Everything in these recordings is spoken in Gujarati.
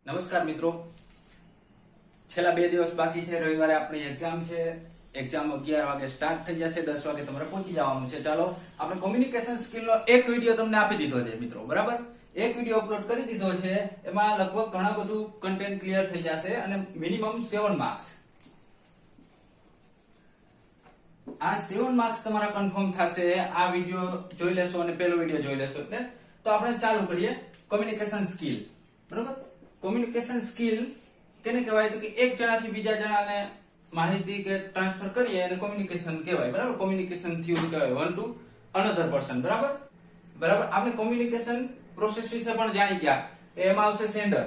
નમસ્કાર મિત્રો, છેલ્લા 2 દિવસ બાકી છે. રવિવારે આપણી એક્ઝામ છે. એક્ઝામ 11 વાગે સ્ટાર્ટ થઈ જશે, 10 વાગે તમારે પહોંચી જવાનું છે. ચાલો, આપણે કોમ્યુનિકેશન સ્કિલનો એક વિડીયો તમને આપી દીધો છે મિત્રો, બરાબર? એક વિડીયો અપલોડ કરી દીધો છે. એમાં લગભગ ઘણા બધું કન્ટેન્ટ ક્લિયર થઈ જશે અને મિનિમમ 7 માર્ક્સ. આ 7 માર્ક્સ તમારા કન્ફર્મ થશે. આ વિડીયો જોઈ લેશો અને પેલો વિડીયો જોઈ લેશો એટલે. તો આપણે ચાલુ કરીએ. કોમ્યુનિકેશન સ્કિલ, બરાબર? કોમ્યુનિકેશન સ્કિલ કેને કહેવાય? તો કે એક જણાથી બીજા જણાને માહિતી કે ટ્રાન્સફર કરીએ અને કોમ્યુનિકેશન કહેવાય, બરાબર? કોમ્યુનિકેશન થિયરી કહેવાય, વન ટુ અનધર પર્સન, બરાબર? બરાબર. આપણે કોમ્યુનિકેશન પ્રોસેસ વિશે પણ જાણી ગયા. એમાં આવશે સેન્ડર,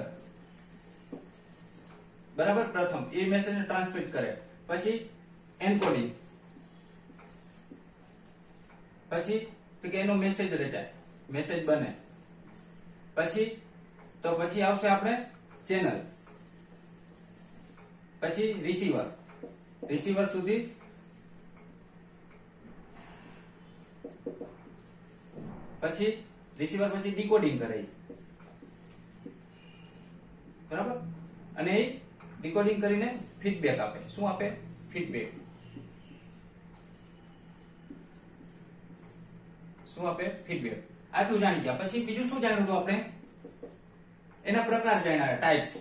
બરાબર? પ્રથમ એ મેસેજને ટ્રાન્સમિટ કરે, પછી એન્કોડિંગ, પછી તો કે એનો મેસેજ રચાય, મેસેજ બને, પછી આવશે આપણે ચેનલ, પછી રિસીવર સુધી, પછી રિસીવર પછી ડીકોડિંગ કરે, બરાબર? અને એ ડીકોડિંગ કરીને ફીડબેક આપે. શું આપે? ફીડબેક. શું આપે? ફીડબેક. આટલું જાણી ગયા. પછી બીજું શું જાણ્યું હતું આપણે? એના પ્રકાર જાણ્યા, ટાઈપ્સ.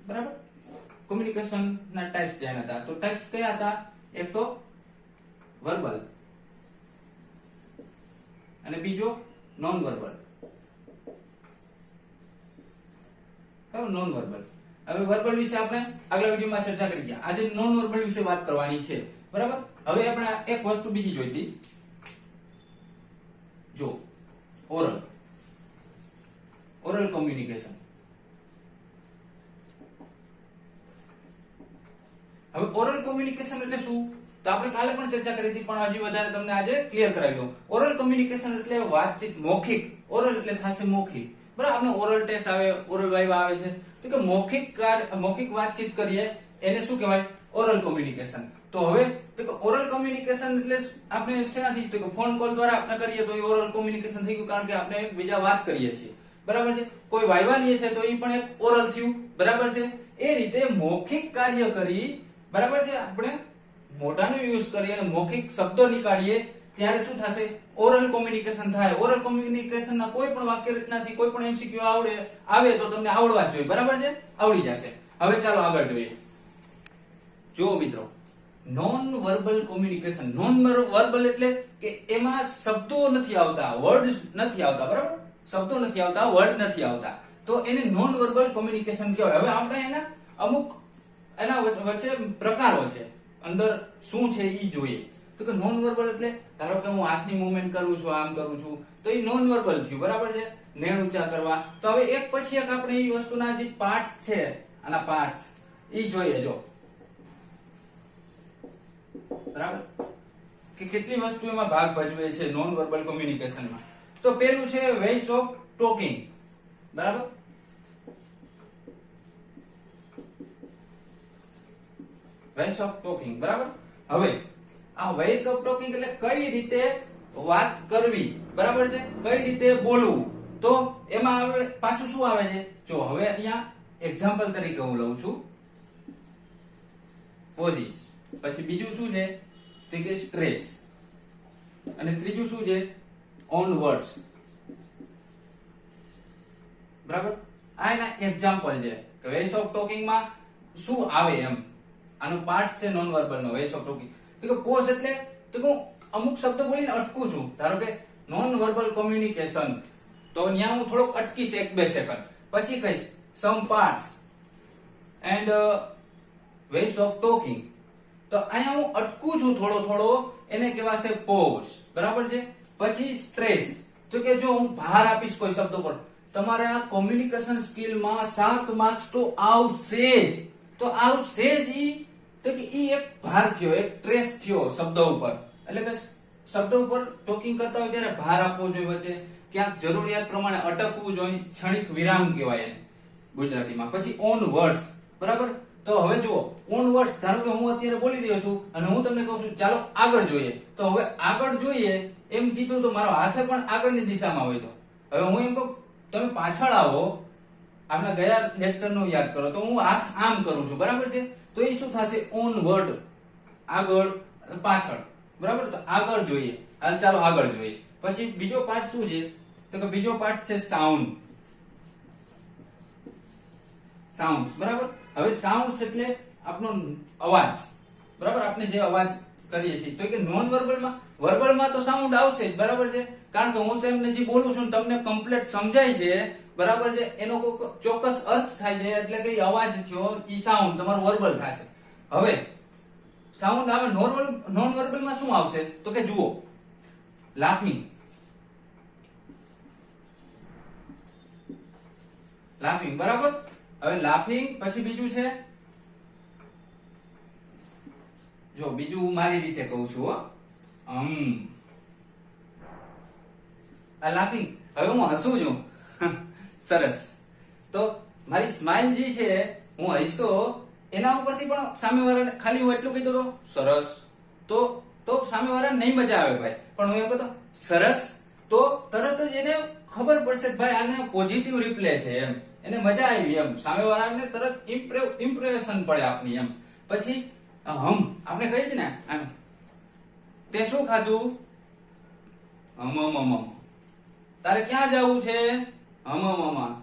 બરાબર? કોમ્યુનિકેશન ના ટાઈપ્સ જાણ્યા હતા. તો ટાઈપ્સ કયા હતા? એક તો વર્બલ અને બીજો નોન વર્બલ. Non verbal. હવે વર્બલ વિશે આપણે આગલા વિડીયોમાં ચર્ચા કરી ગયા. આજે નોન વર્બલ વિશે વાત કરવાની છે, બરાબર? હવે આપણે એક વસ્તુ બીજી જોઈતી. જો ઓરલ કોમ્યુનિકેશન. હવે ઓરલ કોમ્યુનિકેશન એટલે શું? તો આપણે કાલે પણ ચર્ચા કરી હતી, પણ હજી વધારે તમને આજે ક્લિયર કરાવી દઉં. ઓરલ કોમ્યુનિકેશન એટલે વાતચીત, મૌખિક. ઓરલ એટલે થશે મૌખિક, બરાબર? આપણે ઓરલ ટેસ્ટ આવે, ઓરલ વાઇવા આવે છે, તો કે મૌખિક વાતચીત કરીએ એને શું કહેવાય? Oral communication. તો હવે તો કે ઓરલ કોમ્યુનિકેશન એટલે આપણે શેનાથી? તો કે ફોન કોલ દ્વારા આપણે કરીએ તો એ ઓરલ કોમ્યુનિકેશન થઈ ગયું, કારણ કે આપણે એકબીજા વાત કરીએ છીએ, બરાબર છે? કોઈ વાઇવા લે છે તો એ પણ એક ઓરલ થયું, બરાબર છે? એ રીતે મૌખિક કાર્ય કરી, બરાબર છે, આપણે મોઢાનો યુઝ કરીએ અને મૌખિક શબ્દો નીકાળીએ ત્યારે શું થશે? ઓરલ કોમ્યુનિકેશન થાય. ઓરલ કોમ્યુનિકેશન ના કોઈ પણ વાક્ય રચનાથી કોઈ પણ એમસીક્યુ આવે તો તમને આવડવા જ જોઈએ, બરાબર છે? આવડી જશે. હવે ચાલો આગળ જોઈએ. જો મિત્રો, non verbal communication. Non verbal એટલે કે એમાં શબ્દો નથી આવતા, વર્ડ નથી આવતા, બરાબર? શબ્દો નથી આવતા, વર્ડ નથી આવતા, તો એને નોન વર્બલ કોમ્યુનિકેશન કહેવાય. હવે આપણે એના અમુક એના વચ્ચે પ્રકારો છે, અંદર શું છે ઈ જોઈએ. તો કે નોન વર્બલ એટલે ધારો કે હું હાથની મૂવમેન્ટ કરું છું, આમ કરું છું, તો એ નોન વર્બલ થયું, બરાબર છે? નેણ ઊંચા કરવા. તો હવે એક પછી એક આપણે એ વસ્તુના જે પાર્ટ્સ છે, આના પાર્ટ્સ ઈ જોઈએ. જો, બરાબર, કે કેટલી વસ્તુ એમાં ભાગ ભજવે છે નોન વર્બલ કોમ્યુનિકેશનમાં. તો પેલું છે વેઝ ઓફ ટોકિંગ, બરાબર? વેઝ ઓફ ટોકિંગ, બરાબર? હવે આ વેઝ ઓફ ટોકિંગ એટલે કઈ રીતે વાત કરવી, બરાબર છે? કઈ રીતે બોલવું. તો એમાં પાછું શું આવે છે? જો હવે અહીંયા એક્ઝામ્પલ તરીકે હું લઉં છું, પોઝિસ. પછી બીજું શું છે? તો કે સ્ટ્રેસ. અને ત્રીજું શું છે? ઓન વર્ડ્સ, બરાબર? આ એના એક્ઝામ્પલ છે કે વેઝ ઓફ ટોકિંગ માં શું આવે એમ. આનો પાર્ટ છે નોન વર્બલ નો, વેઝ ઓફ ટોકિંગ. તો કે પોઝ એટલે તો હું અમુક શબ્દ બોલીને અટકું છું. ધારો કે નોન વર્બલ કોમ્યુનિકેશન, તો ત્યાં હું થોડોક અટકીશ 1-2 સેકન્ડ, પછી કહીશ some parts and ways of talking. તો અહીંયા હું અટકું છું થોડો, એને કહેવાશે પોઝ, બરાબર છે? પછી સ્ટ્રેસ, તો કે જો હું ભાર આપીશ કોઈ શબ્દ પર, તમારે આ કોમ્યુનિકેશન સ્કિલમાં 7 માર્ક્સ તો આવશે જ. તો આવશે જ ઈ, તો કે ઈ એક ભાર થયો, એક ટ્રેસ થયો શબ્દ ઉપર. એટલે કે શબ્દ ઉપર ટોકિંગ કરતા હોય ત્યારે ભાર આપવો જોઈએ, વચ્ચે ક્યાંક જરૂરિયાત પ્રમાણે અટકવું જોઈએ, ક્ષણિક વિરામ કહેવાય એને ગુજરાતીમાં. પછી ઓન વર્ડ્સ, બરાબર? તો હવે જુઓ ઓન વર્ડ્સ, ધારો કે હું અત્યારે બોલી રહ્યો છું અને હું તમને કહું છું ચાલો આગળ જોઈએ, તો હવે આગળ જોઈએ એમ કીધું તો મારો હાથ પણ આગળની દિશામાં હોય, તો હવે હું એમ કહું તમે પાછળ આવો, આપણા ગયા લેક્ચર નું યાદ કરો, તો હું હાથ આમ કરું છું, બરાબર છે, તો એ શું થશે ઓનવર્ડ, આગળ પાછળ, બરાબર. તો આગળ જોઈએ, હાલ ચાલો આગળ જોઈએ. પછી બીજો પાર્ટ શું છે, તો કે બીજો પાર્ટ છે સાઉન્ડ, સાઉન્ડ્સ, બરાબર. હવે સાઉન્ડ્સ એટલે આપણો અવાજ, બરાબર, આપણે જે અવાજ કરીએ છીએ, તો કે નોન વર્બલમાં, વર્બલમાં તો સાઉન્ડ આવશે જ, બરાબર છે, કારણ કે હું તમને જે બોલું છું તમને કમ્પ્લીટ સમજાય છે, બરાબર છે, એનો કોઈ ચોક્કસ અર્થ થાય છે, એટલે કે અવાજ થયો, ઈ સાઉન્ડ તમારું વર્બલ થશે. હવે સાઉન્ડ આવે નોન વર્બલમાં શું આવશે, તો કે જુઓ લાફિંગ, લાફિંગ, બરાબર. હવે લાફિંગ પછી બીજું છે, જો બીજું હું મારી રીતે કહું છું, હો આ લાફિંગ. હવે હું હસું છું સરસ, તો મારી સ્માઇલ જે છે, હું હસો, એના ઉપરથી પણ સામેવાળાને ખાલી હું એટલું કીધું તો સરસ, તો સામેવાળાને નહીં મજા આવે ભાઈ, પણ હું એમ કહેતો સરસ, તો તરત જ એને ખબર પડશે કે ભાઈ આને પોઝિટિવ રિપ્લે છે, એમ એને મજા આવી, એમ સામેવાળાને તરત ઇમ્પ્રેશન પડે આપની, એમ. પછી આપણે કહીએ છીએ ને આમ, તે શું ખાધું, તારે ક્યાં જવું છે,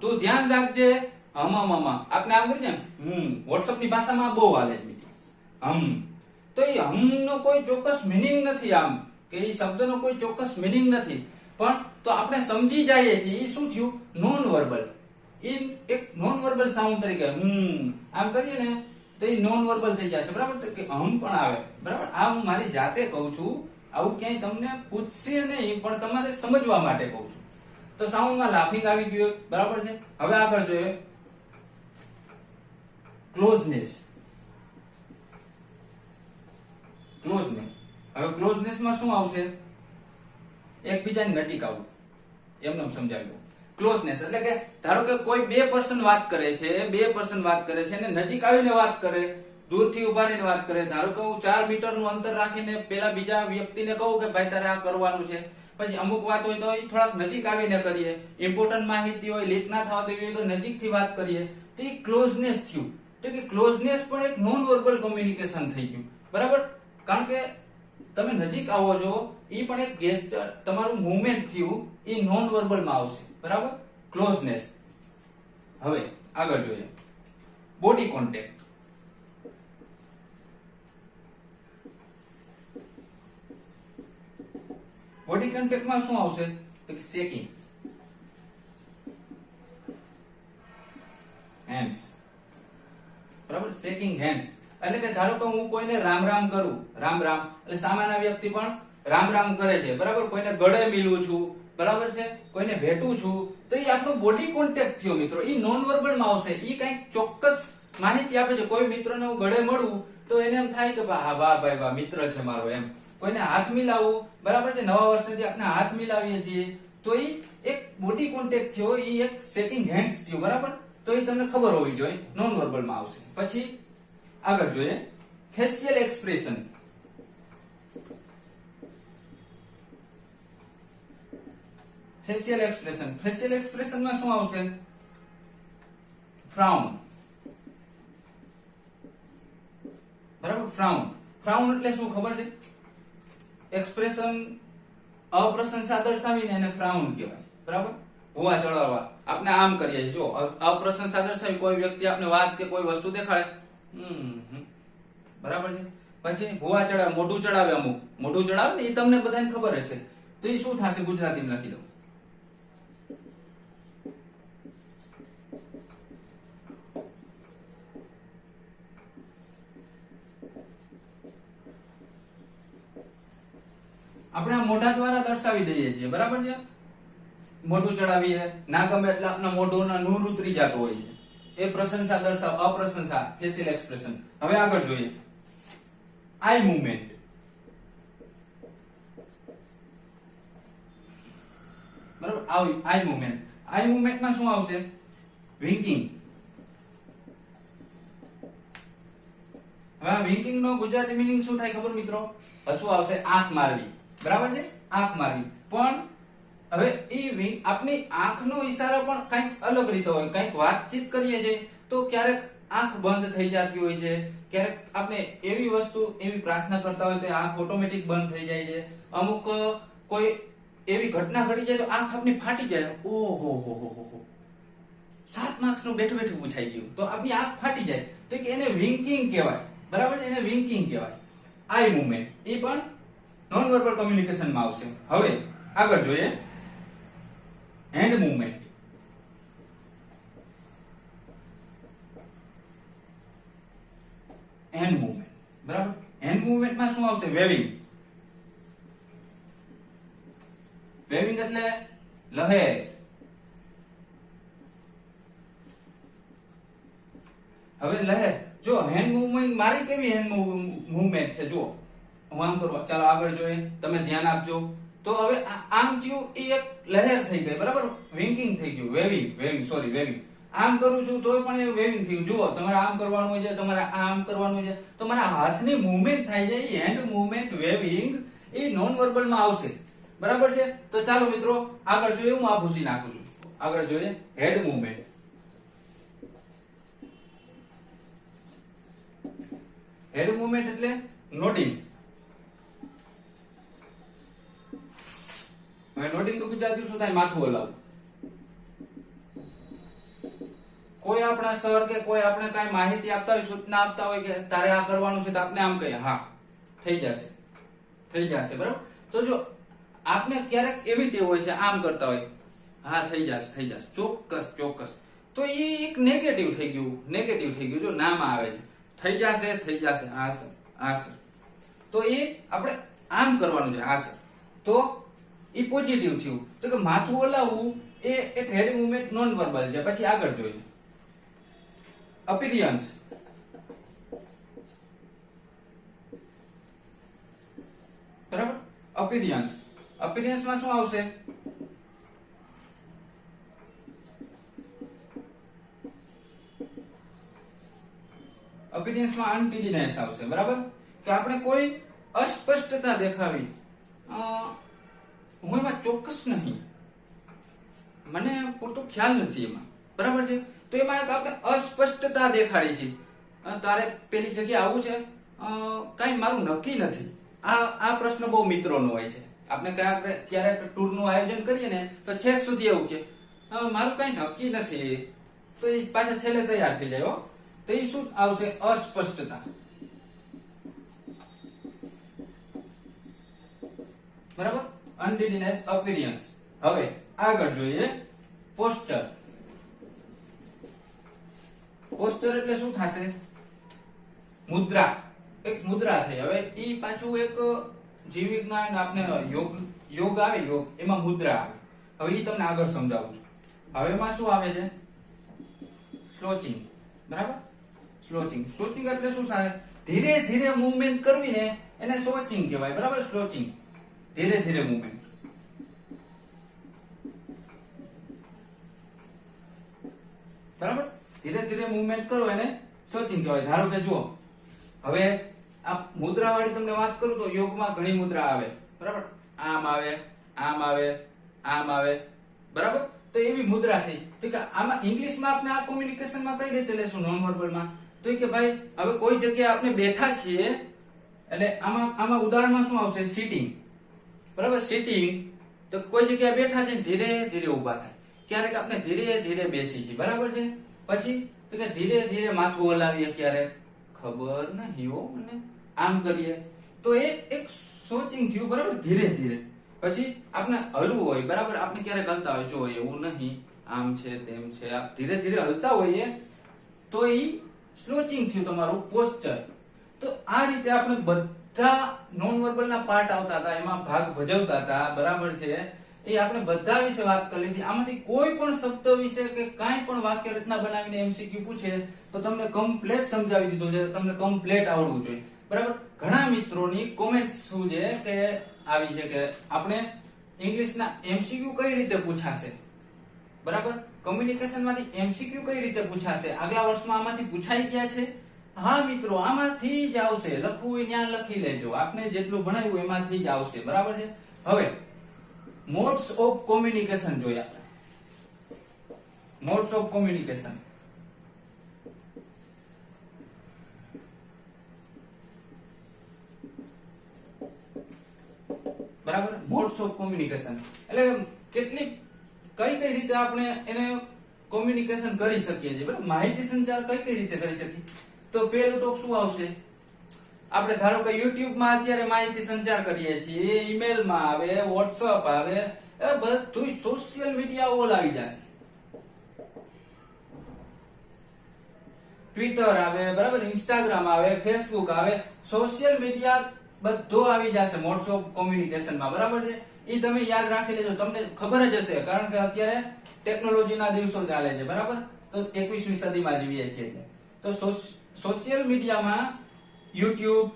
તું ધ્યાન રાખજે, આપણે આમ કરીએ વોટ્સઅપ ની ભાષામાં બહુ હાલે છે તો એ નો કોઈ ચોક્કસ મિનિંગ નથી, આમ કે એ શબ્દનો કોઈ ચોક્કસ મિનિંગ નથી, પણ તો આપણે સમજી જઈએ છીએ એ શું થયું નોન વર્બલ, એ એક નોન વર્બલ સાઉન્ડ તરીકે આમ કરીએ ને તો એ નોન વર્બલ થઈ જશે, બરાબર. કે પણ આવે, બરાબર. આ હું મારી જાતે કહું છું, આવું ક્યાંય તમને પૂછશે નહીં, પણ તમારે સમજવા માટે કહું છું. તો સાઉન્ડમાં લાફિંગ આવી ગયું, બરાબર છે. હવે આગળ જોઈએ ક્લોઝનેસ, ક્લોઝનેસ. હવે ક્લોઝનેસ માં શું આવશે, એકબીજાની નજીક આવવું, એમને સમજાવી દઉં. ક્લોઝનેસ એટલે કે ધારો કે કોઈ બે પર્સન વાત કરે છે, અને નજીક આવીને વાત કરે, દૂરથી ઉભા રહીને વાત કરે. ધારો કે હું 4 મીટરનું અંતર રાખીને પેલા બીજા વ્યક્તિને કહું કે ભાઈ તારે આ કરવાનું છે, પછી અમુક વાત હોય તો એ થોડાક નજીક આવીને કરીએ, ઇમ્પોર્ટન્ટ માહિતી હોય, લીક ના થવા દેવી હોય તો નજીકથી વાત કરીએ, તો એ ક્લોઝનેસ થયું. તો કે ક્લોઝનેસ પણ એક નોન વર્બલ કોમ્યુનિકેશન થઈ ગયું, બરાબર. કારણ કે તમે નજીક આવો છો, એ પણ એક ગેસ્ચર, તમારું મૂવમેન્ટ થયું, એ નોન વર્બલ માં આવશે, બરાબર. ક્લોઝનેસ. હવે આગળ જોઈએ બોડી કોન્ટેક્ટ. બોડી કોન્ટેક્ટમાં શું આવશે, તો શેકિંગ હેન્ડ્સ, બરાબર. શેકિંગ હેન્ડ્સ એટલે કે ધારો કે હું કોઈને રામ રામ કરું, રામ રામ એટલે સામાન્ય વ્યક્તિ પણ રામ રામ કરે છે, બરાબર. કોઈને ગળે મિલવું છું, બરાબર છે, કોઈને ભેટું છું, તો એ આપણો બોડી કોન્ટેક્ટ થયો મિત્રો, એ નોન વર્બલ માં આવશે. એ કઈક ચોક્કસ માહિતી આપે છે. કોઈ મિત્રને હું ગળે મળું તો એને એમ થાય કે વાહ ભાઈ વાહ મિત્ર છે મારો, એમ. કોઈને હાથ મિલાવવું, બરાબર છે, નવા વર્ષથી આપણે હાથ મિલાવીએ છીએ, તો એ એક બોડી કોન્ટેક્ટ થયો, એ એક શેકિંગ હેન્ડ્સ થયો, બરાબર. તો એ તમને ખબર હોવી જોઈએ, નોન વર્બલ માં આવશે. પછી આગળ જોઈએ facial expression. Facial expression, facial expression માં શું આવશે, ફ્રાઉન, બરાબર. ફ્રાઉન, ફ્રાઉન એટલે શું ખબર છે, એક્સપ્રેશન અપ્રશંસા દર્શાવીને એને ફ્રાઉન કહેવાય, બરાબર. હોવા ચડાવવા આપણે આમ કરીએ છીએ, જો અપ્રશંસા દર્શાવી કોઈ વ્યક્તિ આપણે વાત કે કોઈ વસ્તુ દેખાડે, બરાબર છે. પછી હોવા ચડાવે, મોઢું ચડાવે, અમુક મોઢું ચડાવે ને એ તમને બધાને ખબર હશે, તો એ શું થશે, ગુજરાતીમાં લખી દઉં. આપણે આ મોઢા દ્વારા દર્શાવી દઈએ છીએ, બરાબર છે. મોઢું ચડાવીએ, ના ગમે એટલે આપણા મોઢુંના નૂર ઉતરી જતો હોય છે, એ પ્રશંસા દર્શાવ, અપ્રશંસા, ફેશિયલ એક્સપ્રેશન. હવે આગળ જોઈએ આઈ મૂવમેન્ટ, બરાબર. આઈ મૂવમેન્ટ, આઈ મૂવમેન્ટમાં શું આવશે, વિંકિંગ, હવે આ વિંકિંગ નો ગુજરાતી મીનિંગ શું થાય ખબર મિત્રો? શું આવશે? આંખ મારવી, બરાબર છે? આંખ મારવી. પણ હવે એ આપની આંખનો ઈશારો પણ કંઈક અલગ રીતે હોય. કંઈક વાતચીત કરીએ છીએ તો ક્યારેક આંખ બંધ થઈ જતી હોય છે, ક્યારેક આપણે એવી વસ્તુ એવી પ્રાર્થના કરતા હોય તો આંખ ઓટોમેટિક બંધ થઈ જાય છે. અમુક કોઈ એવી ઘટના ઘટી જાય તો આંખ આપની ફાટી જાય. ઓહો હો હો હો 7 માર્ક્સ નું બેઠું બેઠું પૂછાઈ ગયું તો આપની આંખ ફાટી જાય તો કે એને વિંકિંગ કહેવાય, બરાબર છે? એને વિંકિંગ કહેવાય. આઈ મૂવમેન્ટ એ પણ નોન વર્બલ કોમ્યુનિકેશન માં આવશે. હવે આગળ જોઈએ હેન્ડ મૂવમેન્ટ. હેન્ડ મૂવમેન્ટ, બરાબર? હેન્ડ મૂવમેન્ટ માં શું આવશે? વેવિંગ. વેવિંગ એટલે લહેર. હવે લહેર જો હેન્ડ મૂવમેન્ટ મારી કેવી હેન્ડ મૂવમેન્ટ છે જો હું આમ કરું, ચાલો આગળ જોઈએ, તમે ધ્યાન આપજો. તો હવે આમ થયું એ એક લહેર થઈ ગઈ, બરાબર? વિંકિંગ થઈ ગયું, વેવિંગ. આમ કરું છું તોય પણ એ વેવિંગ થયું. જુઓ તમારે આમ કરવાનું હોય છે, તમારે આમ કરવાનું હોય છે, તો મારા હાથની મૂવમેન્ટ થાય છે. હેન્ડ મૂવમેન્ટ, વેવિંગ એ નોન વર્બલ માં આવશે, બરાબર છે? તો ચાલો મિત્રો આગળ જોઈએ. હું આ ભૂસી નાખું છું. આગળ જોઈએ હેડ મૂવમેન્ટ. હેડ મૂવમેન્ટ એટલે નોડિંગ. હવે નોડિંગ નું ગુજરાતી શું થાય? માથું હલાવવું. કોઈ આપણા સર કે કોઈ આપણે કઈ માહિતી આપતા હોય, સૂચના આપતા હોય કે તારે આ કરવાનું છે તો આપણે આમ કહીએ હા થઈ જશે, બરાબર? તો જો આપને ક્યારેક એવી ટેવ હોય છે આમ કરતા હોય, હા થઈ જશે, ચોક્કસ. તો એ એક નેગેટિવ થઈ ગયું. જો નામ આવે છે થઈ જશે આ સર, તો એ આપણે આમ કરવાનું છે આ સર, તો એ પોઝિટિવ થયું. તો કે માથું હલાવવું એ એક હેડ મૂવમેન્ટ નોન વર્બલ છે. પછી આગળ જોઈએ અપીરિયન્સ. બરાબર? અપીરિયન્સ માં શું આવશે? અપીરિયન્સ માં અનટીડીનેસ આવશે, બરાબર? કે આપણે કોઈ અસ્પષ્ટતા દેખાવી, હું એમાં ચોક્કસ નહીં, મને પૂરતો ખ્યાલ નથી એમાં, બરાબર છે? તો એમાં એક આપણે અસ્પષ્ટતા દેખાડી છે. તારે પેલી જગ્યાએ આવું છે, કઈ મારું નક્કી નથી. આ પ્રશ્ન બહુ મિત્રોનો હોય છે. આપણે ક્યારેક ટૂર નું આયોજન કરીએ ને તો છેક સુધી એવું કે મારું કઈ નક્કી નથી, તો એ પાછા છેલ્લે તૈયાર થઈ જાય. તો એ શું આવશે? અસ્પષ્ટતા, બરાબર? અનટીડીનેસ, અપીરિયન્સ. હવે આગળ જોઈએ પોસ્ચર. પોસ્ચર એટલે શું થશે? મુદ્રા. એક મુદ્રા થઈ. હવે ઈ પાછું એક જીવ વિજ્ઞાન આપણે યોગ આવે, એમાં મુદ્રા આવે. હવે ઈ તમને આગળ સમજાવું છું. હવે એમાં શું આવે છે? સ્લોચિંગ, બરાબર? સ્લોચિંગ એટલે શું થાય? ધીરે ધીરે મૂવમેન્ટ કરવી ને એને સ્લોચિંગ કહેવાય, બરાબર? સ્લોચિંગ ધીરે મૂવમેન્ટ. બરાબર? ધીરે મૂવમેન્ટ કરો એને સ્લોચિંગ કહેવાય. ધારો કે જુઓ, હવે આ મુદ્રા વાળી તમને વાત કરું તો યોગમાં ઘણી મુદ્રા આવે, બરાબર? આમ આવે, બરાબર? તો એવી મુદ્રા થઈ. તો કે આમાં ઇંગ્લિશમાં આપણે આ કોમ્યુનિકેશનમાં કઈ રીતે લેશું નોન વર્બલમાં? તો કે ભાઈ હવે કોઈ જગ્યાએ આપણે બેઠા છીએ એટલે આમાં ઉદાહરણમાં શું આવશે? સિટિંગ, બરાબર? સિટિંગ તો કોઈ જગ્યાએ બેઠા છે ધીરે ધીરે ઊભા થાય. ક્યારેક આપણે ધીરે ધીરે બેસી છીએ, બરાબર છે? પછી તો કે ધીરે ધીરે માથું હલાવીએ, ક્યારેક ખબર નહીં હો મને આમ કરીએ, તો એ એક સોચિંગ થયું, બરાબર? ધીરે. પછી આપણે હલવું હોય, બરાબર? આપણે ક્યારેક હલતા હોય, જો એવું નહીં, આમ છે તેમ છે, ધીરે હલતા હોઈએ તો એ સ્લોચિંગ થયું તમારું પોસ્ચર. તો આ રીતે આપણે બધા નોન વર્બલ ના પાર્ટ આવતા હતા, એમાં ભાગ ભજવતા હતા, બરાબર છે? એ આપણે બધા વિશે વાત કરી લીધી. આમાંથી કોઈ પણ શબ્દ વિશે કે કાંઈ પણ વાક્ય રચના બનાવીને એમસીક્યુ પૂછે તો તમને કમ્પ્લીટ સમજાવી દીધું છે, તમને કમ્પ્લીટ આવડવું જોઈએ, બરાબર? ઘણા મિત્રોની કોમેન્ટ શું છે કે આવી છે કે આપણે ઇંગ્લિશના એમસીક્યુ કઈ રીતે પૂછાશે, બરાબર? કોમ્યુનિકેશન માંથી એમસીક્યુ કઈ રીતે પૂછાશે? આગલા વર્ષમાં આમાંથી પૂછાઈ ગયા છે હા મિત્રો, આમાંથી જ આવશે. લખવું હોય ત્યાં લખી લેજો, આપને જેટલું ભણાવ્યું એમાંથી જ આવશે. બરાબર છે. હવે મોડ્સ ઓફ કોમ્યુનિકેશન જોઈએ આપણે. Modes of communication. બરાબર, મોડ્સ ઓફ કોમ્યુનિકેશન એટલે કેટલી કઈ કઈ રીતે આપણે એને કોમ્યુનિકેશન કરી શકીએ છીએ. બરાબર, માહિતી સંચાર કઈ કઈ રીતે કરી શકીએ. તો પેલું તો શું આવશે, આપણે ધારો કે YouTube માં અત્યારે માહિતી સંચાર કરીએ છીએ, ઈમેલ માં આવે, WhatsApp આવે, એ બધું સોશિયલ મીડિયા ઓલ આવી જશે. ટ્વિટર આવે, બરાબર, ઇન્સ્ટાગ્રામ આવે, ફેસબુક આવે, સોશિયલ મીડિયા બધું આવી જશે મોડ્સ ઓફ કોમ્યુનિકેશન માં. બરાબર છે. એ તમે યાદ રાખી લેજો, તમને ખબર જ હશે કારણ કે અત્યારે ટેકનોલોજીના દિવસો ચાલે છે. બરાબર, તો 21મી સદીમાં જીવીએ છીએ. તો સોશિયલ મીડિયામાં YouTube,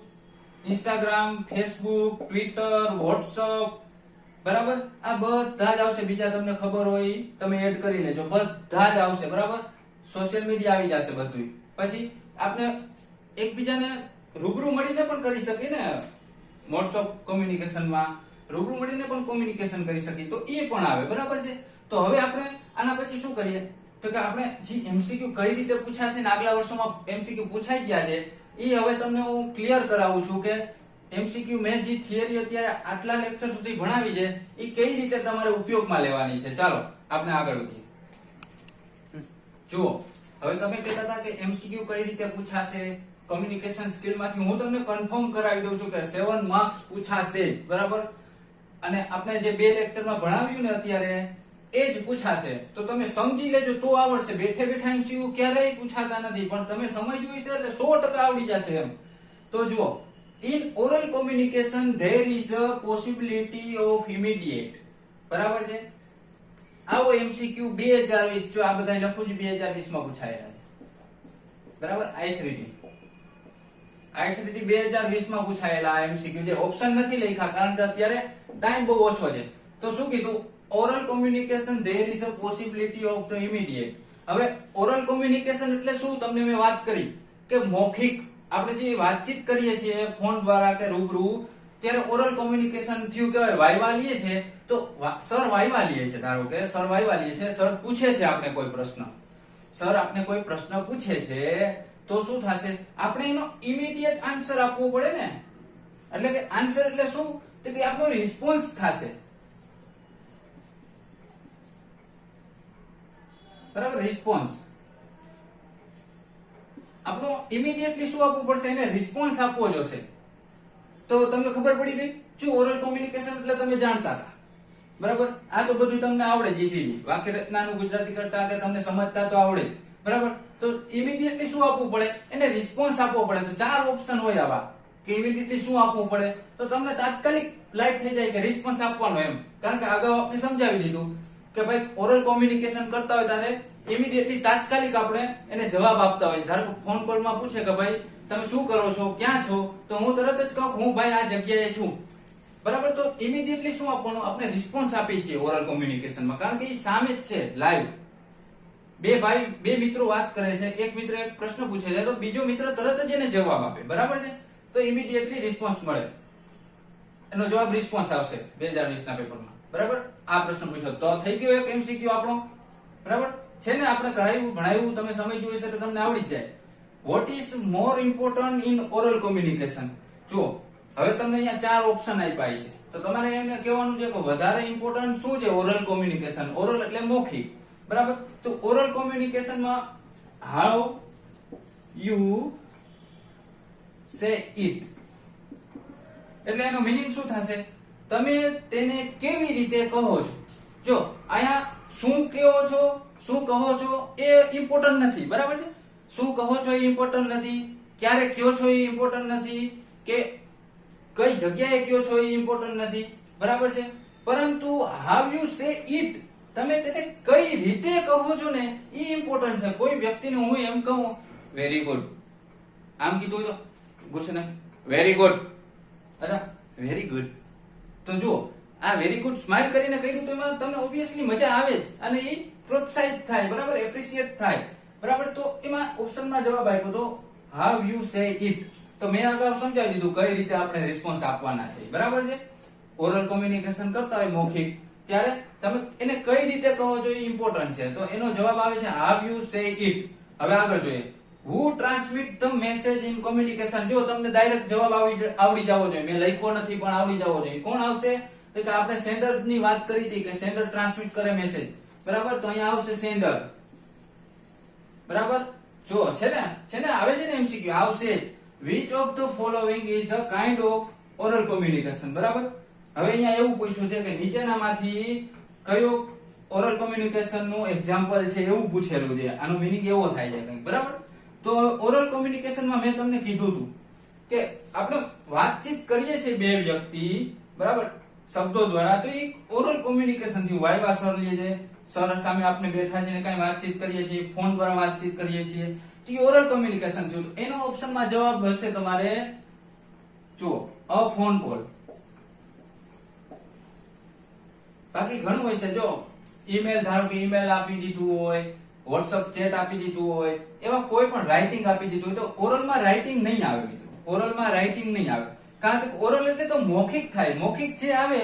Instagram, Facebook, Twitter, WhatsApp, બરાબર, આ બધા જ આવશે. બીજા તમને ખબર હોય તમે એડ કરી લેજો, બધા જ આવશે. બરાબર, સોશિયલ મીડિયા આવી જશે બધું. પછી આપણે એકબીજાને રૂબરૂ મળીને પણ કરી શકીએ ને, મોડ્સ ઓફ કોમ્યુનિકેશનમાં રૂબરૂ મળીને પણ કોમ્યુનિકેશન કરી શકીએ, તો એ પણ આવે. બરાબર છે. તો હવે આપણે આના પછી શું કરીએ, તો કે આપણે જે એમસીક્યુ કઈ રીતે પૂછાશે ને આગલા વર્ષોમાં એમસીક્યુ પૂછાઈ ગયા છે એ હવે તમને હું ક્લિયર કરાવું છું કે એમસીક્યુ મેં જે થિયરી અત્યારે આટલા લેક્ચર સુધી ભણાવી છે એ કઈ રીતે તમારે ઉપયોગમાં લેવાની છે. ચાલો આપણે આગળ વધીએ. જુઓ, હવે તમે કહેતા હતા કે એમસીક્યુ કઈ રીતે પૂછાશે કોમ્યુનિકેશન સ્કિલ માંથી. હું તમને કન્ફર્મ કરાવી દઉં છું કે 7 માર્ક્સ પૂછાશે. બરાબર, અને આપણે જે 2 લેક્ચરમાં ભણાવ્યું ને અત્યારે એ જ પૂછાશે. તો તમે સમજી લેજો તો આવડશે. બેઠે બેઠા એમસીક્યુ ક્યારેય પૂછાતા નથી, પણ તમે સમજ્યું હશે એટલે 100% આવડી જશે એમ. તો જુઓ, in oral communication there is a possibility of immediate. બરાબર છે. આવો એમસીક્યુ 2020, જો આ બધા લખું છું 2020 માં પૂછાયેલા છે. બરાબર, I3D 2020 માં પૂછાયેલા એમસીક્યુ જે ઓપ્શન નથી લખ્યા કારણ કે અત્યારે ટાઈમ બહુ ઓછો છે. તો શું કીધું, oral communication there is a possibility of the immediate. હવે ઓરલ કોમ્યુનિકેશન એટલે શું, તમને મેં વાત કરી કે મૌખિક આપણે જે વાતચીત કરીએ છીએ ફોન દ્વારા કે રૂબરૂ, ત્યારે ઓરલ કોમ્યુનિકેશન થયું. કહેવાય વાયવા લઈએ છે તો સર વાયવા લઈએ છે, ધારો કે સર વાયવા લઈએ છે, સર પૂછે છે આપણે કોઈ પ્રશ્ન, સર આપણે કોઈ પ્રશ્ન પૂછે છે તો શું થશે, આપણે એનો ઇમિડિયેટ આન્સર આપવો પડે ને. એટલે કે આન્સર એટલે શું, તો કે આપણો રિસ્પોન્સ થશે. બરાબર, રિસ્પોન્સ આપણો ઇમિડિયેટલી શું આપવું પડશે, એને રિસ્પોન્સ આપવો જોશે. તો તમને ખબર પડી ગઈ. જો ઓરલ કોમ્યુનિકેશન એટલે તમે જાણતા હતા. બરાબર, આ તો બધું તમને આવડે જ ઈઝીલી. વાક્ય રચનાનું ગુજરાતી કરતા કે તમને સમજતા તો આવડે. બરાબર, તો ઇમિડિયેટલી શું આપવું પડે, એને રિસ્પોન્સ આપવો પડે. તો 4 ઓપ્શન હોય આવા કે ઇમિડિયેટલી શું આપવું પડે, તો તમને તાત્કાલિક લાઈટ થઈ જાય કે રિસ્પોન્સ આપવાનો એમ. કારણ કે અગાઉ આપણે સમજાવી દીધું કે ભાઈ ઓરલ કોમ્યુનિકેશન કરતા હોય ત્યારે ઇમિડિયેટલી તાત્કાલિક આપણે એને જવાબ આપતા હોય. ધારો કે ફોન કોલમાં પૂછે કે ભાઈ તમે શું કરો છો, ક્યાં છો, તો હું તરત જ કહું હું ભાઈ આ જગ્યાએ છું. બરાબર, તો ઇમિડિયેટલી શું આપવાનું, આપણે રિસ્પોન્સ આપીએ છીએ ઓરલ કોમ્યુનિકેશનમાં, કારણ કે એ સામે જ છે, લાઈવ. બે મિત્રો વાત કરે છે, એક મિત્ર એક પ્રશ્ન પૂછે છે તો બીજો મિત્ર તરત જ એને જવાબ આપે. બરાબર છે, તો ઇમિડિયેટલી રિસ્પોન્સ મળે, એનો જવાબ રિસ્પોન્સ આવશે 2020 ના પેપરમાં. બરાબર, આ પ્રશ્ન પૂછ્યો તો થઈ ગયો એક એમસીક્યુ આપણો. બરાબર છે ને, આપણે કરાવ્યું ભણાવ્યું, તમે સમજ્યું હશે તો તમને આવડી જ જાય. What is more important in oral communication. જુઓ, હવે તમને અહીંયા 4 ઓપ્શન આપ્યા છે, તો તમારે એમને કહેવાનું છે કે વધારે ઇમ્પોર્ટન્ટ શું છે ઓરલ કોમ્યુનિકેશન. ઓરલ એટલે મૌખિક. બરાબર, તો ઓરલ કોમ્યુનિકેશનમાં હાઉ યુ સે ઇટ એટલે એનો મીનિંગ શું થશે, તમે તેને કેવી રીતે કહો છો. જો અહીંયા શું કહો છો, શું કહો છો એ ઇમ્પોર્ટન્ટ નથી. બરાબર છે, શું કહો છો એ ઇમ્પોર્ટન્ટ નથી, ક્યારે કયો છો એ ઇમ્પોર્ટન્ટ નથી, કે કઈ જગ્યાએ કયો છો એ ઇમ્પોર્ટન્ટ નથી. બરાબર છે, પરંતુ હાઉ યુ સે ઇટ, તમે તેને કઈ રીતે કહો છો ને એ ઇમ્પોર્ટન્ટ છે. કોઈ વ્યક્તિને હું એમ કહું વેરી ગુડ, આમ કીધું તો ગુસ્સે ને વેરી ગુડ, અચ્છા વેરી ગુડ, તો જુઓ આ વેરી ગુડ સ્માઈલ કરીને કહ્યું તો એમાં તમને ઓબ્વિયસલી મજા આવે જ અને એ પ્રોત્સાહિત થાય. બરાબર, એપ્રિશિએટ થાય. બરાબર, તો એમાં ઓપ્શનમાં જવાબ આપ્યો તો હાઉ યુ સે ઇટ. તો મેં અગાઉ સમજાવી દીધું કઈ રીતે આપણે રિસ્પોન્સ આપવાના છે, બરાબર છે. ઓરલ કોમ્યુનિકેશન કરતા હોય મૌખિક, ત્યારે તમે એને કઈ રીતે કહો છો એ ઇમ્પોર્ટન્ટ છે. તો એનો જવાબ આવે છે હાઉ યુ સે ઇટ. હવે આગળ જોઈએ, who transmit the message in communication. જો તમને ડાયરેક્ટ જવાબ આવડી જવો જોઈએ, મેં લખ્યો નથી પણ આવડી જવો જોઈએ. કોણ આવશે? તો કે આપણે સેન્ડર ની વાત કરી હતી કે સેન્ડર ટ્રાન્સમિટ કરે મેસેજ, બરાબર. તો અહીંયા આવશે સેન્ડર, બરાબર. જો છે ને આવે છે ને એમસીક્યુ આવશે, which of the following is a kind of oral communication, બરાબર. હવે અહીંયા એવું પૂછ્યું છે કે નીચેનામાંથી કયો ઓરલ કોમ્યુનિકેશન નું એક્ઝામ્પલ છે એવું પૂછેલું છે. આનો મીનિંગ એવો થાય છે કંઈક, બરાબર. તો ઓરલ કોમ્યુનિકેશનમાં મેં તમને કીધું હતું કે આપણે વાતચીત કરીએ છીએ બે વ્યક્તિ, બરાબર, શબ્દો દ્વારા. તો એ ઓરલ કોમ્યુનિકેશન થી વાયવા સર લે છે, સર સામે આપણે બેઠા છીએ કઈ વાતચીત કરીએ છીએ, ફોન પર વાતચીત કરીએ છીએ, તો એ ઓરલ કોમ્યુનિકેશન થયું. એનો ઓપ્શનમાં જવાબ હશે તમારે, જુઓ, અ ફોન કોલ. બાકી ઘણું હોય છે. જો ઈમેલ, ધારો કે ઈમેલ આપી દીધું હોય, વોટ્સઅપ ચેટ આપી દીધું હોય, એવા કોઈ પણ રાઇટિંગ આપી દીધું હોય, તો ઓરલમાં રાઇટિંગ નહીં આવે મિત્રો, ઓરલમાં રાઇટિંગ નહીં આવે. કારણ કે ઓરલ એટલે તો મૌખિક થાય, મૌખિક જે આવે,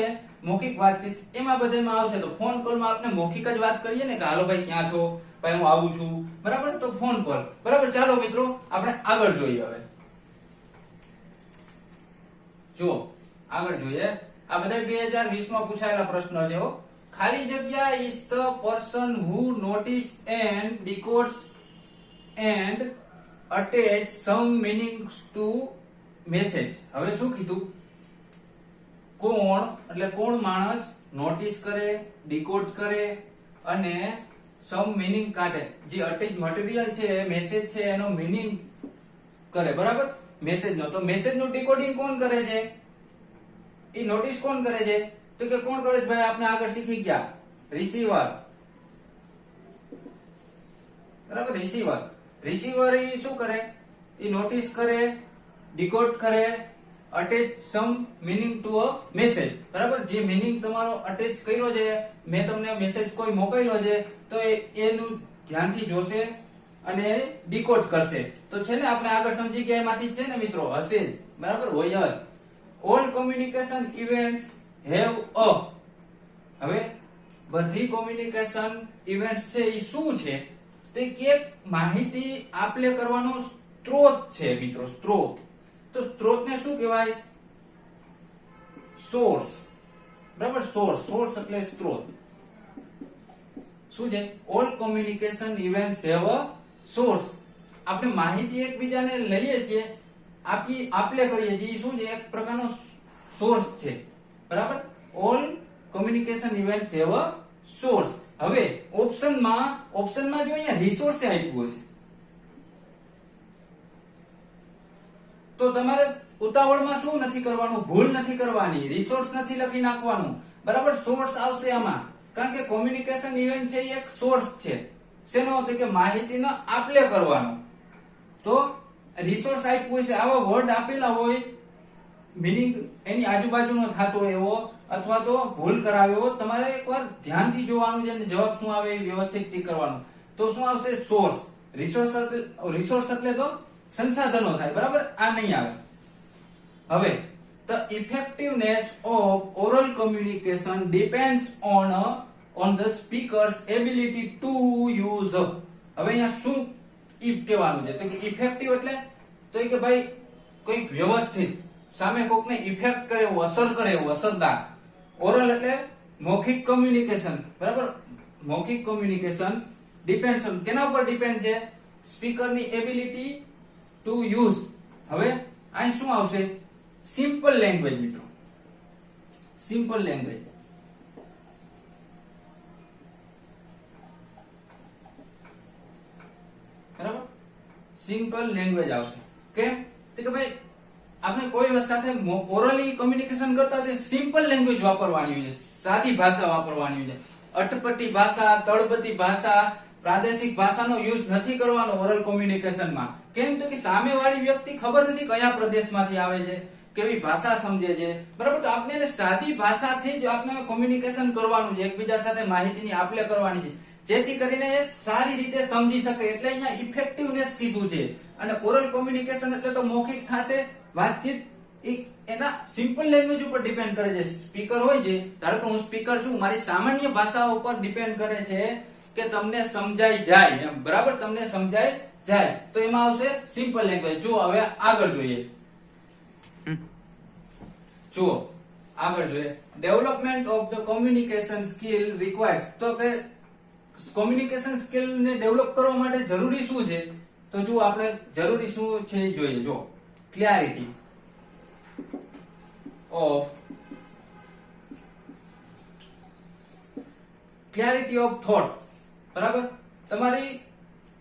મૌખિક વાતચીત એમાં બધામાં આવશે. તો ફોન કોલમાં આપણે મૌખિક જ વાત કરીએ ને કે હાલો ભાઈ ક્યાં છો, ભાઈ હું આવું છું, બરાબર. તો ફોન કોલ, બરાબર. ચાલો મિત્રો આપણે આગળ જોઈએ. હવે જુઓ, આગળ જોઈએ. આ બધા 2020 માં પૂછાયેલા પ્રશ્નો છે. ખાલી જગ્યા is the person who notice and decodes and attach some meanings to message. હવે શું કીધું? કોણ એટલે કોણ માણસ નોટિસ કરે, ડીકોડ કરે અને સમ મીનિંગ કાઢે. જે અટેચ મટીરીયલ છે, મેસેજ છે, એનો મીનિંગ કરે, બરાબર, મેસેજ નો. તો મેસેજ નું ડીકોડિંગ કોણ કરે છે? એ નોટિસ કોણ કરે છે? તો કે કોણ કરે છે ભાઈ? આપણે આગળ શીખી ગયા, રિસીવર, બરાબર. રિસીવર એ શું કરે? એ નોટિસ કરે, ડીકોડ કરે, attach some meaning to a message, બરાબર. જે મીનિંગ તમારો અટેચ કર્યો છે, મેં તમને મેસેજ કોઈ મોકલ્યો છે, તો એનું ધ્યાનથી જોશે અને ડીકોડ કરશે. તો છે ને આપણે આગળ સમજી ગયા એમાંથી જ છે ને મિત્રો, હશે જ, બરાબર, હોય જ. All communication events have a. હવે બધી કોમ્યુનિકેશન ઇવેન્ટ્સ છે એ શું છે? તો કે માહિતી આપલે કરવાનો સ્ત્રોત છે મિત્રો, સ્ત્રોત. તો સ્ત્રોતને શું કહેવાય? સોર્સ, બરાબર. સોર્સ એટલે સ્ત્રોત. શું છે? All communication events have a source. આપણે માહિતી એકબીજાને લઈએ છીએ, આપલે કરીએ છીએ, શું છે? એક પ્રકારનો સોર્સ છે, બરાબર. All communication events have a source. હવે ઓપ્શનમાં જો અહીંયા રિસોર્સ આપ્યું હશે, તો તમારે ઉતાવળમાં શું નથી કરવાનું, ભૂલ નથી કરવાની, રિસોર્સ નથી લખી નાખવાનું, બરાબર. સોર્સ આવશે આમાં, કારણ કે કોમ્યુનિકેશન ઇવેન્ટ છે એ એક સોર્સ છે. શેનો? તો કે માહિતીનો આપલે કરવાનો. તો રિસોર્સ આપ્યું હોય છે, આવા વર્ડ આપેલા હોય, મીનિંગ એની આજુબાજુનો થતો એવો અથવા તો ભૂલ કરાવ્યો, તમારે એકવાર ધ્યાનથી જોવાનું છે અને જવાબ શું આવે એ વ્યવસ્થિત ટીક કરવાનું. તો શું આવશે? સોર્સ. રિસોર્સ એટલે તો સંસાધનો થાય, બરાબર. આ નહીં આવે. હવે the effectiveness of oral communication depends on the speaker's ability to use. હવે અહીંયા શું કહેવાનું છે? તો કે ઇફેક્ટિવ એટલે તો કે ભાઈ કોઈક વ્યવસ્થિત સામે કોકને ઇફેક્ટ કરે એવું, અસર કરે એવું, અસરદાર. ઓરલ એટલે મૌખિક કોમ્યુનિકેશન, બરાબર. મૌખિક કોમ્યુનિકેશન ડિપેન્ડ્સ ઓન, કેના ઉપર ડિપેન્ડ છે? સ્પીકરની એબિલિટી ટુ યુઝ. હવે અહીં શું આવશે? સિમ્પલ લેંગ્વેજ મિત્રો, સિમ્પલ લેંગ્વેજ, બરાબર. સિમ્પલ લેંગ્વેજ આવશે. કેમ? તો કે ભાઈ આપણે કોઈ સાથે ઓરલી કોમ્યુનિકેશન કરતા હોય સિમ્પલ લેંગ્વેજ વાપરવાની હોય છે, સાદી ભાષા વાપરવાની હોય છે. અટપટી ભાષા, તળપદી ભાષા, પ્રાદેશિક ભાષાનો યુઝ નથી કરવાનો ઓરલ કોમ્યુનિકેશનમાં. કેમ? તો કે સામેવાળી વ્યક્તિ ખબર નથી કયા પ્રદેશમાંથી આવે છે, કેવી ભાષા સમજે છે, બરાબર. તો આપણે એને સાદી ભાષાથી જ આપણે કોમ્યુનિકેશન કરવાનું છે, એકબીજા સાથે માહિતીની આપલે કરવાની છે, જેથી કરીને એ સારી રીતે સમજી શકે. એટલે અહીંયા ઇફેક્ટિવનેસ કીધું છે. અને ઓરલ કોમ્યુનિકેશન એટલે તો મૌખિક થશે, વાતચીત એના સિમ્પલ લેંગ્વેજ ઉપર ડિપેન્ડ કરે છે. સ્પીકર હોય છે, ધારો કે હું સ્પીકર છું, મારી સામાન્ય ભાષા ઉપર ડિપેન્ડ કરે છે કે તમને સમજાઈ જાય એમ, બરાબર, તમને સમજાઈ જાય તો એમાં આવશે સિમ્પલ લેંગ્વેજ. જો હવે આગળ જોઈએ, જુઓ આગળ જોઈએ, development of the communication skill requires. તો કે કોમ્યુનિકેશન સ્કિલ ને ડેવલપ કરવા માટે જરૂરી શું છે? તો જો આપણે જરૂરી શું છે એ જોઈએ. જો ક્લેરિટી ઓફ થોટ, બરાબર, તમારી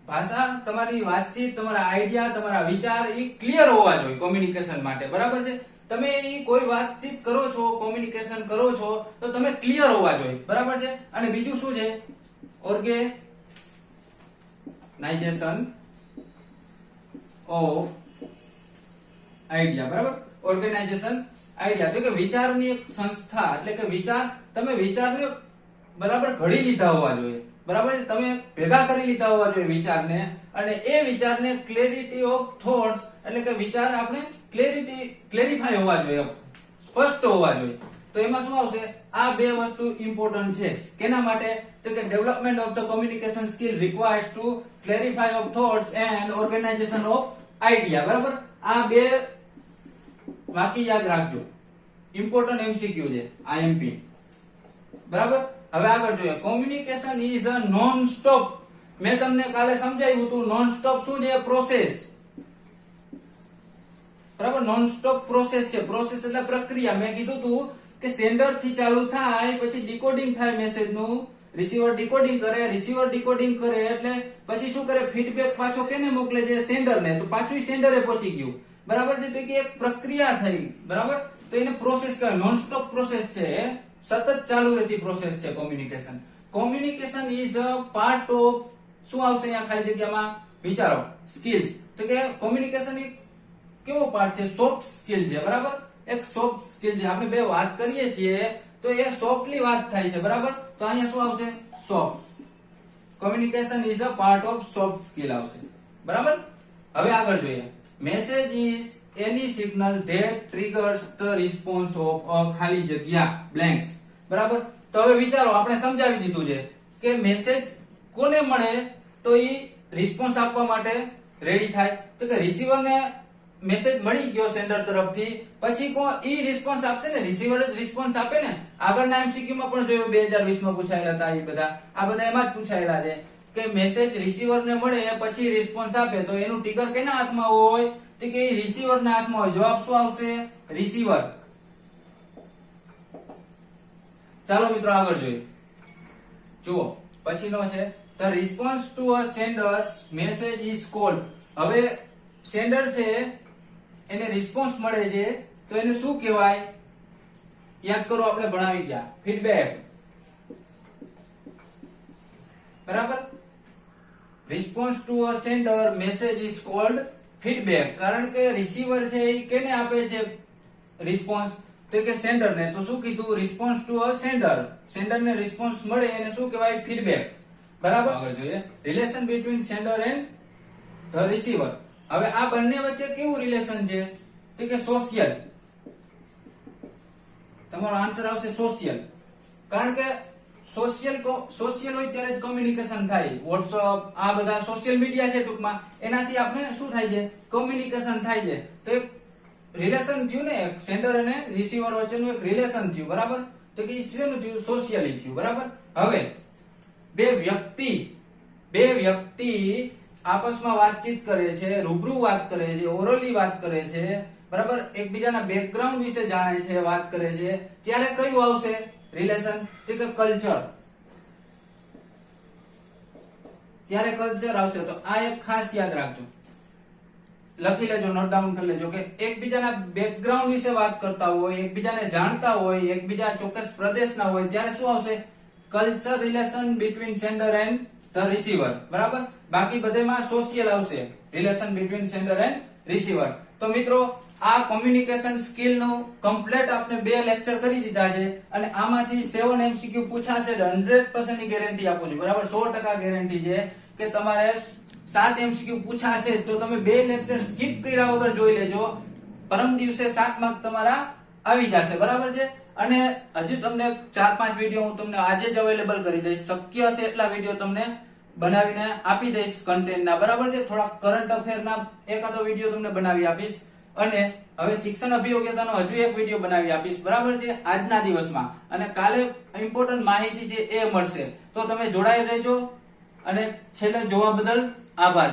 ભાષા, તમારી વાતચીત, તમારા આઈડિયા, તમારા વિચાર એ ક્લિયર હોવા જોઈએ કોમ્યુનિકેશન માટે, બરાબર છે. તમે કોઈ વાતચીત કરો છો, કોમ્યુનિકેશન કરો છો તો તમે ક્લિયર હોવા જોઈએ, બરાબર છે. અને બીજું શું છે? ઓર્ગેનાઇઝેશન ઓફ આઈડિયા, બરાબર, ઓર્ગેનાઇઝેશન આઈડિયા, તો કે વિચારની એક સંસ્થા, એટલે કે વિચાર, તમે વિચારને બરાબર ઘડી લીધા હોવા જોઈએ, બરાબર છે, તમે ભેગા કરી લીધા હોવા જોઈએ વિચારને, અને એ વિચારને ક્લેરિટી ઓફ થોટ્સ, એટલે કે વિચાર આપણે ક્લેરિફાઈ હોવા જોઈએ, સ્પષ્ટ હોવા જોઈએ. તો એમાં શું આવશે? આ બે વસ્તુ ઇમ્પોર્ટન્ટ છે. કેના માટે? તો કે development of the communication skill requires to clarify of thoughts and organisation of idea, બરાબર. આ બે વાક્ય યાદ રાખજો, ઇમ્પોર્ટન્ટ એમસીક્યુ છે, આઈએમપી, બરાબર. હવે આગળ જોઈએ, communication is a non stop. મેં તમને કાલે સમજાવ્યું હતું, નોન સ્ટોપ શું છે? પ્રોસેસ, બરાબર, નોન સ્ટોપ પ્રોસેસ છે. પ્રોસેસ એટલે પ્રક્રિયા. મેં કીધું હતું કે સેન્ડર થી ચાલુ થાય, પછી ડીકોડિંગ થાય મેસેજ નું, રિસીવર ડીકોડિંગ કરે, રિસીવર ડીકોડિંગ કરે એટલે પછી શું કરે? ફીડબેક પાછો કેને મોકલે છે? સેન્ડર ને. તો પાછું સેન્ડરે પહોંચી ગયું, બરાબર છે. તો કે એક પ્રક્રિયા થઈ, બરાબર, તો એને પ્રોસેસ કહેવાય. નોન સ્ટોપ પ્રોસેસ છે, સતત ચાલુ રહેતી પ્રોસેસ છે communication. Communication is a part of, શું આવશે અહીંયા ખાલી જગ્યામાં? વિચારો, સ્કિલ્સ. તો કે કોમ્યુનિકેશન એક કેવો પાર્ટ છે? સોફ્ટ સ્કિલ છે, બરાબર, એક સોફ્ટ સ્કિલ છે. આપણે બે વાત કરીએ છીએ તો એ સોફ્ટલી વાત થાય છે, બરાબર. તો અહીંયા શું આવશે? Soft. Communication is a part of soft skill આવશે, બરાબર. હવે આગળ જોઈએ, message is any signal that triggers the response of a ખાલી જગ્યા, બ્લેન્ક્સ, બરાબર. તો હવે વિચારો, આપણે સમજાવી દીધું છે કે મેસેજ કોને મળે તો એ રિસ્પોન્સ આપવા માટે રેડી થાય. તો કે રિસીવરને મેસેજ મળી ગયો સેન્ડર તરફથી, પછી કોણ ઈ રિસ્પોન્સ આપશે ને? રિસીવર જ રિસ્પોન્સ આપે ને. આગળના એમસીક્યુ માં પણ જોયું, 2020 માં પૂછાયેલા હતા એ બધા, આ બધા એમાં જ પૂછાયેલા છે કે મેસેજ રિસીવરને મળે પછી રિસ્પોન્સ આપે તો એનું ટ્રિગર કેના હાથમાં હોય? તો કે રિસીવરના હાથમાં હોય. જવાબ શું આવશે? રિસીવર. ચાલો મિત્રો આગળ જોઈએ. જુઓ પછીનો છે the response to a sanders message is called. હવે સેન્ડર છે એને રિસ્પોન્સ મળે છે તો એને શું કહેવાય? યાદ કરો, આપણે ભણાવી ગયા, ફીડબેક, બરાબર. Response to a sender message is called feedback. કારણ કે રિસીવર છે એ કેને આપે છે રિસ્પોન્સ? તો કે સેન્ડર ને. તો શું કીધું? Response to a sender. Sender ને રિસ્પોન્સ મળે એને શું કહેવાય? ફીડબેક, બરાબર. આગળ જોઈએ, relation between sender and the receiver. હવે આ બંને વચ્ચે કેવું રિલેશન છે? તો કે સોશિયલ. તમારો આન્સર આવશે સોશિયલ. કારણ કે સોશિયલ હોય ત્યારે જ કોમ્યુનિકેશન થાય. વોટ્સઅપ, આ બધા સોશિયલ મીડિયા છે ટૂંકમાં, એનાથી આપણે શું થાય છે? કોમ્યુનિકેશન થાય છે. તો એક રિલેશન થયું ને, સેન્ડર અને રિસીવર વચ્ચેનું એક રિલેશન થયું, બરાબર. તો કે શેનું થયું? સોશિયલી થયું, બરાબર. હવે બે વ્યક્તિ આપસમાં વાતચીત કરે છે, રૂબરૂ વાત કરે છે, ઓરલી વાત કરે છે, બરાબર, એકબીજાના બેકગ્રાઉન્ડ વિશે જાણે છે, વાત કરે છે, ત્યારે કયું આવશે રિલેશન? તો કે કલ્ચર. ત્યારે કલ્ચર આવશે. તો આ એક ખાસ યાદ રાખજો, લખી લેજો, નોટ ડાઉન કરી લેજો કે એકબીજાના બેકગ્રાઉન્ડ વિશે વાત કરતા હોય, એકબીજાને જાણતા હોય, એકબીજા ચોક્કસ પ્રદેશના હોય, ત્યારે શું આવશે? Culture relation between sender and the receiver, બરાબર. બાકી બધેમાં સોશિયલ આવશે, relation between sender and receiver. તો મિત્રો આ કોમ્યુનિકેશન સ્કિલ નું કમ્પ્લીટ આપણે 2 લેક્ચર કરી દીધા છે અને આમાંથી 7 MCQ પૂછાશે. 100% ની ગેરંટી આપું છું, બરાબર, 100% ગેરંટી છે કે તમારે 7 MCQ પૂછાશે તો તમે 2 લેક્ચર સ્કીપ કર્યા વગર જોઈ લેજો. પરમ દિવસે 7 માર્ક તમારા આવી જશે, બરાબર છે. અને હજુ તમને 4-5 વિડીયો હું તમને આજે જ અવેલેબલ કરી દઈશ. શક્ય હશે એટલા વિડીયો તમને બનાવીને આપી દઈશ કન્ટેન્ટના, બરાબર છે. થોડા કરંટ અફેરના એકાદો વિડીયો તમને બનાવી આપીશ. અને હવે શિક્ષણ અભિયોગ્યતાનો હજુ એક વિડીયો બનાવી આપીશ, બરાબર છે, આજના દિવસમાં. અને કાલે ઇમ્પોર્ટન્ટ માહિતી છે એ મળશે. તો તમે જોડાઈ રહેજો અને છેલ્લે જોવા બદલ આભાર.